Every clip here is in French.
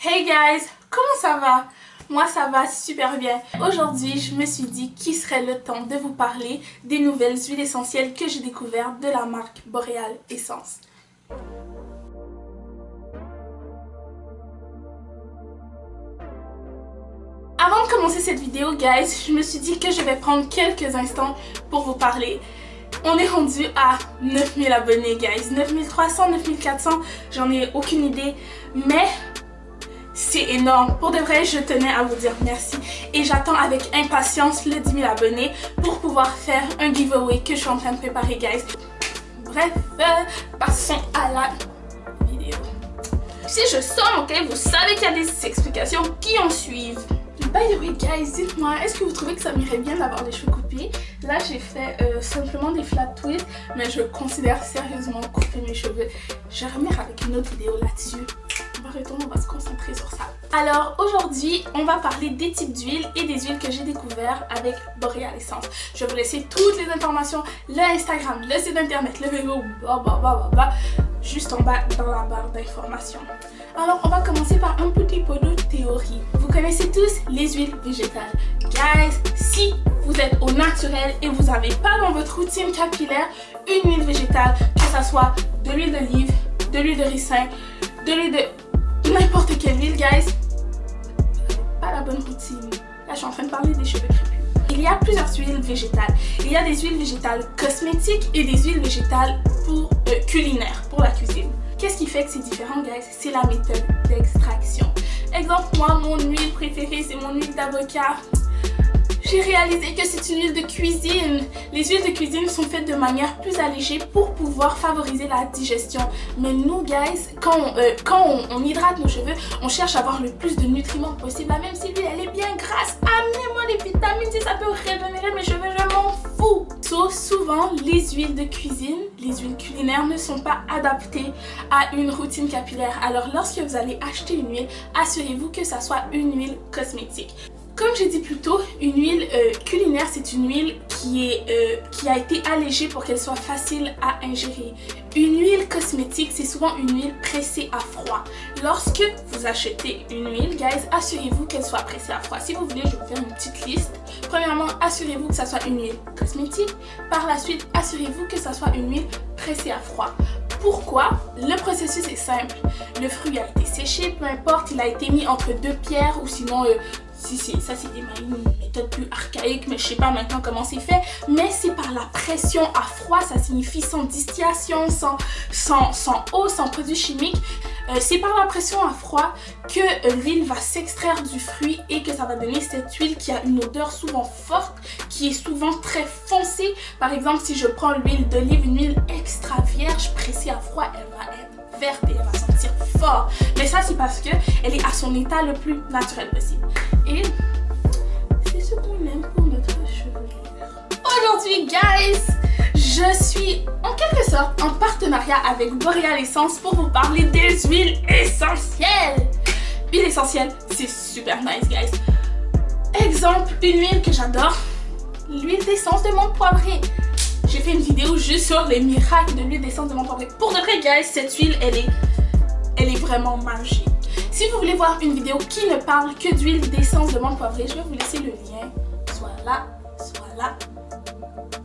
Hey guys, comment ça va? Moi ça va super bien. Aujourd'hui je me suis dit qu'il serait le temps de vous parler des nouvelles huiles essentielles que j'ai découvertes de la marque Boreal Essence. Avant de commencer cette vidéo guys, je me suis dit que je vais prendre quelques instants pour vous parler. On est rendu à 9000 abonnés guys, 9300, 9400, j'en ai aucune idée, mais c'est énorme. Pour de vrai, je tenais à vous dire merci et j'attends avec impatience le 10 000 abonnés pour pouvoir faire un giveaway que je suis en train de préparer guys. Bref, passons à la vidéo. Si je sors, ok, vous savez qu'il y a des explications qui en suivent. By the way guys, dites-moi, est-ce que vous trouvez que ça m'irait bien d'avoir les cheveux coupés? Là j'ai fait simplement des flat twists, mais je considère sérieusement couper mes cheveux. Je vais revenir avec une autre vidéo là-dessus. On va retourner, on va se concentrer sur ça. Alors aujourd'hui, on va parler des types d'huiles et des huiles que j'ai découvertes avec Boreal Essence. Je vais vous laisser toutes les informations, le Instagram, le site internet, le vélo, juste en bas dans la barre d'informations. Alors on va commencer par un petit peu de théorie. Vous connaissez tous les huiles végétales. Guys, si vous êtes au naturel et vous n'avez pas dans votre routine capillaire une huile végétale, que ce soit de l'huile d'olive, de l'huile de ricin, de l'huile de n'importe quelle huile, guys, vous n'avez pas la bonne routine. Là je suis en train de parler des cheveux crépus. Il y a plusieurs huiles végétales. Il y a des huiles végétales cosmétiques et des huiles végétales pour culinaires, pour la cuisine. Qu'est-ce qui fait que c'est différent, guys? C'est la méthode d'extraction. Exemple, moi, mon huile préférée, c'est mon huile d'avocat. J'ai réalisé que c'est une huile de cuisine. Les huiles de cuisine sont faites de manière plus allégée pour pouvoir favoriser la digestion. Mais nous, guys, quand on hydrate nos cheveux, on cherche à avoir le plus de nutriments possible. Même si l'huile, elle est bien grasse, amenez-moi les vitamines, si ça peut régénérer mes cheveux, je m'en fous. Souvent, les huiles de cuisine, les huiles culinaires ne sont pas adaptées à une routine capillaire. Alors, lorsque vous allez acheter une huile, assurez-vous que ça soit une huile cosmétique. Comme j'ai dit plus tôt, une huile culinaire, c'est une huile qui a été allégée pour qu'elle soit facile à ingérer. Une huile cosmétique, c'est souvent une huile pressée à froid. Lorsque vous achetez une huile, guys, assurez-vous qu'elle soit pressée à froid. Si vous voulez, je vais vous faire une petite liste. Premièrement, assurez-vous que ça soit une huile cosmétique. Par la suite, assurez-vous que ça soit une huile pressée à froid. Pourquoi? Le processus est simple. Le fruit a été séché, peu importe, il a été mis entre deux pierres ou sinon... ça c'est une méthode plus archaïque, mais je sais pas maintenant comment c'est fait, mais c'est par la pression à froid, ça signifie sans distillation, sans eau, sans produits chimiques. C'est par la pression à froid que l'huile va s'extraire du fruit et que ça va donner cette huile qui a une odeur souvent forte, qui est souvent très foncée. Par exemple, si je prends l'huile d'olive, une huile extra vierge pressée à froid, elle va être verte et elle va sentir fort. Mais ça c'est parce que elle est à son état le plus naturel possible. Et c'est ce qu'on aime pour notre chevelure. Aujourd'hui, guys, je suis en quelque sorte en partenariat avec Boreal Essence pour vous parler des huiles essentielles. Huile essentielle, c'est super nice, guys. Exemple, une huile que j'adore, l'huile d'essence de menthe poivrée. J'ai fait une vidéo juste sur les miracles de l'huile d'essence de menthe poivrée. Pour de vrai, guys, cette huile, elle est vraiment magique. Si vous voulez voir une vidéo qui ne parle que d'huile d'essence de menthe poivrée, je vais vous laisser le lien, soit là,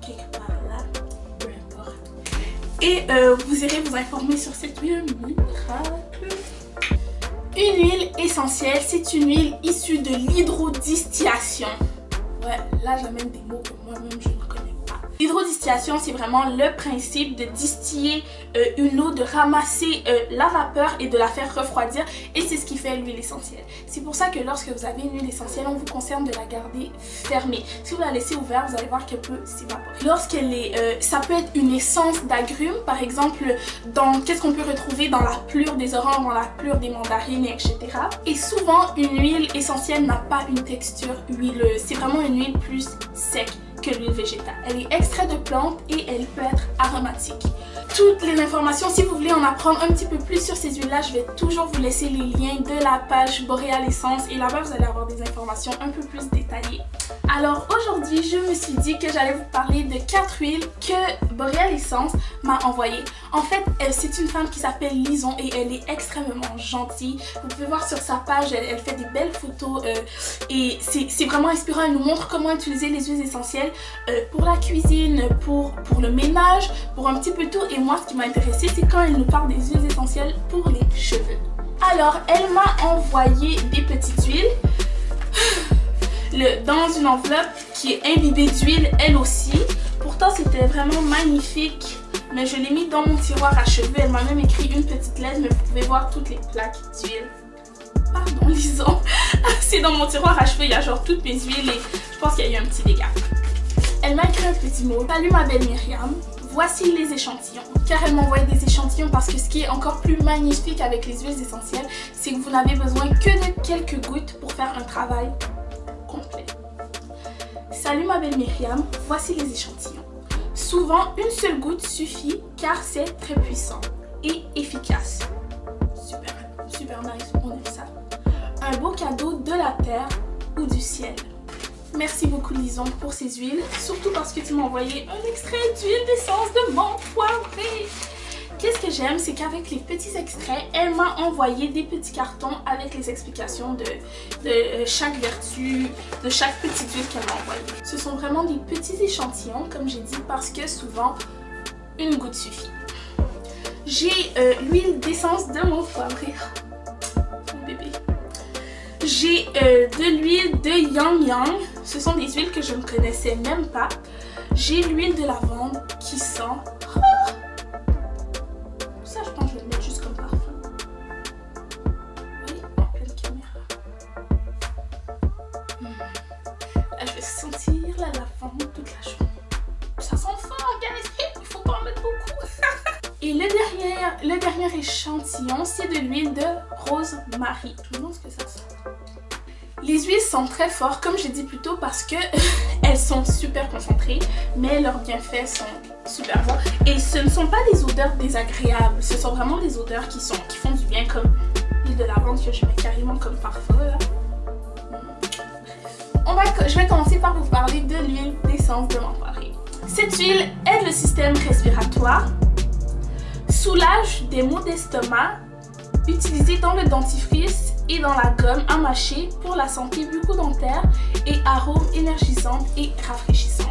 quelque part là, peu importe. Et vous irez vous informer sur cette huile miracle. Une huile essentielle, c'est une huile issue de l'hydrodistillation. Ouais, là j'amène des mots que moi-même je ne connais pas. L'hydrodistillation, c'est vraiment le principe de distiller une eau, de ramasser la vapeur et de la faire refroidir, et c'est ce qui fait l'huile essentielle. C'est pour ça que lorsque vous avez une huile essentielle, on vous conseille de la garder fermée. Si vous la laissez ouverte, vous allez voir qu'elle peut s'évaporer. Lorsqu'elle est, ça peut être une essence d'agrumes, par exemple, qu'est-ce qu'on peut retrouver dans la pelure des oranges, dans la pelure des mandarines, etc. Et souvent, une huile essentielle n'a pas une texture huileuse. C'est vraiment une huile plus sec que l'huile végétale. Elle est extraite de plantes et elle peut être aromatique. Toutes les informations, si vous voulez en apprendre un petit peu plus sur ces huiles là, je vais toujours vous laisser les liens de la page Boreal Essence et là-bas vous allez avoir des informations un peu plus détaillées. Alors aujourd'hui, je me suis dit que j'allais vous parler de 4 huiles que Boreal Essence m'a envoyées. En fait, c'est une femme qui s'appelle Lison et elle est extrêmement gentille. Vous pouvez voir sur sa page, elle fait des belles photos et c'est vraiment inspirant. Elle nous montre comment utiliser les huiles essentielles pour la cuisine, pour le ménage, pour un petit peu tout. Et moi, ce qui m'a intéressée, c'est quand elle nous parle des huiles essentielles pour les cheveux. Alors, elle m'a envoyé des petites huiles. Dans une enveloppe qui est imbibée d'huile elle aussi. Pourtant c'était vraiment magnifique, mais je l'ai mis dans mon tiroir à cheveux. Elle m'a même écrit une petite lettre, mais vous pouvez voir toutes les plaques d'huile. Pardon Lison. C'est dans mon tiroir à cheveux, il y a genre toutes mes huiles et je pense qu'il y a eu un petit dégât. Elle m'a écrit un petit mot. Salut ma belle Myriam, voici les échantillons. Car elle m'a envoyé des échantillons parce que ce qui est encore plus magnifique avec les huiles essentielles, c'est que vous n'avez besoin que de quelques gouttes pour faire un travail complet. Salut ma belle Myriam, voici les échantillons. Souvent, une seule goutte suffit car c'est très puissant et efficace. Super nice, on aime ça. Un beau cadeau de la terre ou du ciel. Merci beaucoup Lison pour ces huiles, surtout parce que tu m'as envoyé un extrait d'huile d'essence de menthe poivrée. Qu'est-ce que j'aime, c'est qu'avec les petits extraits, elle m'a envoyé des petits cartons avec les explications de chaque vertu, de chaque petite huile qu'elle m'a envoyée. Ce sont vraiment des petits échantillons, comme j'ai dit, parce que souvent, une goutte suffit. J'ai l'huile d'essence de menthe poivrée. Mon bébé. J'ai de l'huile de Yang Yang. Ce sont des huiles que je ne connaissais même pas. J'ai l'huile de lavande qui sent... sentir la lavande toute la journée. Ça sent fort, guys. Il faut pas en mettre beaucoup. Et le dernier échantillon, c'est de l'huile de rosemary. Je me demande ce que ça sent. Les huiles sont très fortes, comme j'ai dit plus tôt, parce que elles sont super concentrées, mais leurs bienfaits sont super bons. Et ce ne sont pas des odeurs désagréables. Ce sont vraiment des odeurs qui font du bien, comme l'huile de lavande que je mets carrément comme parfum là. Je vais commencer par vous parler de l'huile d'essence de menthe poivrée. Cette huile aide le système respiratoire, soulage des maux d'estomac, utilisée dans le dentifrice et dans la gomme à mâcher pour la santé bucco-dentaire et arôme énergisante et rafraîchissante.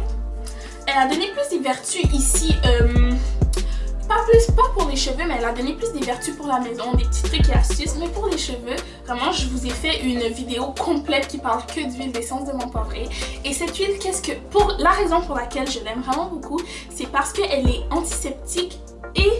Elle a donné plus des vertus ici, pas pour les cheveux, mais elle a donné plus des vertus pour la maison, des petits trucs et astuces. Mais pour les cheveux, vraiment, je vous ai fait une vidéo complète qui parle que d'huile d'essence de menthe poivrée. Et cette huile, la raison pour laquelle je l'aime vraiment beaucoup, c'est parce qu'elle est antiseptique et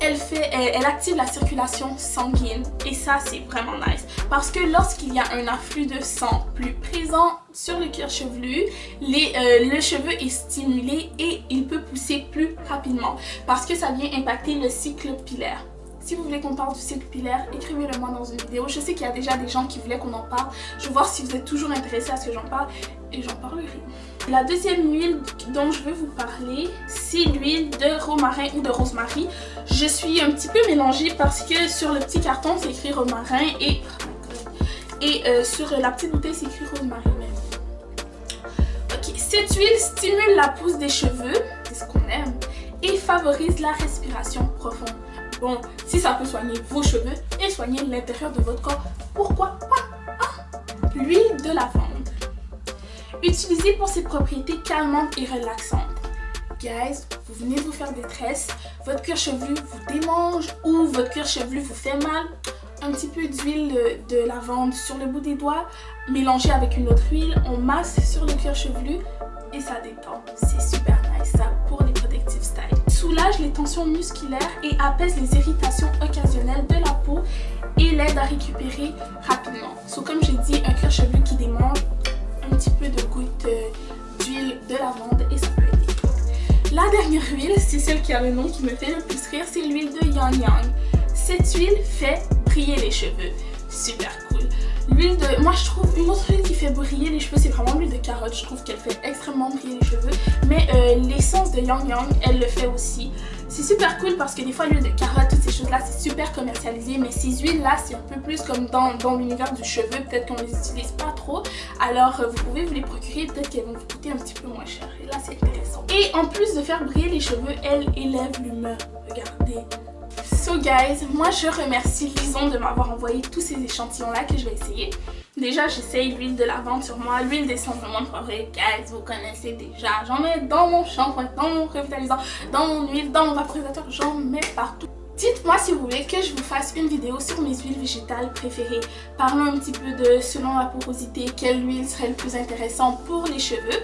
elle active la circulation sanguine. Et ça, c'est vraiment nice. Parce que lorsqu'il y a un afflux de sang plus présent sur le cuir chevelu, le cheveu est stimulé et il peut pousser plus rapidement. Parce que ça vient impacter le cycle pilaire. Si vous voulez qu'on parle du cycle pilaire, écrivez-le moi dans une vidéo. Je sais qu'il y a déjà des gens qui voulaient qu'on en parle. Je vais voir si vous êtes toujours intéressés à ce que j'en parle et j'en parlerai. La deuxième huile dont je veux vous parler, c'est l'huile de romarin ou de rosemary. Je suis un petit peu mélangée parce que sur le petit carton, c'est écrit romarin et sur la petite bouteille, c'est écrit rosemary même. Ok, cette huile stimule la pousse des cheveux, c'est ce qu'on aime, et favorise la respiration profonde. Bon, si ça peut soigner vos cheveux et soigner l'intérieur de votre corps, pourquoi pas, hein? L'huile de lavande. Utilisée pour ses propriétés calmantes et relaxantes. Guys, vous venez de vous faire des tresses, votre cuir chevelu vous démange ou votre cuir chevelu vous fait mal. Un petit peu d'huile de lavande sur le bout des doigts, mélangé avec une autre huile, on masse sur le cuir chevelu et ça détend. C'est super nice ça pour les protective style. Soulage les tensions musculaires et apaise les irritations occasionnelles de la peau et l'aide à récupérer rapidement. So, comme j'ai dit, un cuir chevelu qui démange, un petit peu de goutte d'huile de lavande et ça peut aider. La dernière huile, c'est celle qui a le nom qui me fait le plus rire, c'est l'huile de Yang Yang. Cette huile fait briller les cheveux. Super cool. L'huile de... Moi je trouve une autre huile qui fait briller les cheveux, c'est vraiment l'huile de carotte. Je trouve qu'elle fait extrêmement briller les cheveux. Mais l'essence de Yang Yang, elle le fait aussi. C'est super cool parce que des fois l'huile de carotte, toutes ces choses là c'est super commercialisé, mais ces huiles là c'est un peu plus comme dans l'univers du cheveu, peut-être qu'on les utilise pas trop, alors vous pouvez vous les procurer, peut-être qu'elles vont vous coûter un petit peu moins cher et là c'est intéressant. Et en plus de faire briller les cheveux, elle élève l'humeur, regardez. So guys, moi je remercie Lison de m'avoir envoyé tous ces échantillons là que je vais essayer. Déjà j'essaye l'huile de lavande sur moi, l'huile d'essence de menthe poivrée, guys vous connaissez déjà. J'en mets dans mon shampoing, dans mon revitalisant, dans mon huile, dans mon vaporisateur, j'en mets partout. Dites-moi si vous voulez que je vous fasse une vidéo sur mes huiles végétales préférées. Parlons un petit peu de, selon la porosité, quelle huile serait le plus intéressant pour les cheveux.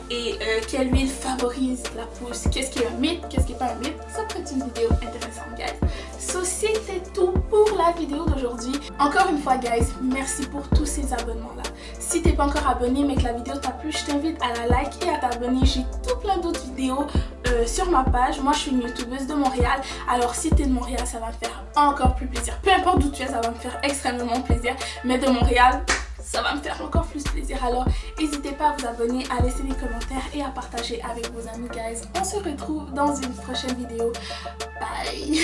Et quelle huile favorise la pousse. Qu'est-ce qui est un mythe, qu'est-ce qui n'est pas un mythe. Ça peut être une vidéo intéressante, guys. So, c'était tout pour la vidéo d'aujourd'hui. Encore une fois, guys, merci pour tous ces abonnements-là. Si t'es pas encore abonné mais que la vidéo t'a plu, je t'invite à la like et à t'abonner. J'ai tout plein d'autres vidéos sur ma page. Moi, je suis une youtubeuse de Montréal. Alors, si t'es de Montréal, ça va me faire encore plus plaisir. Peu importe d'où tu es, ça va me faire extrêmement plaisir. Mais de Montréal, ça va me faire encore plus plaisir. Alors, n'hésitez pas à vous abonner, à laisser des commentaires et à partager avec vos amis, guys. On se retrouve dans une prochaine vidéo. Bye!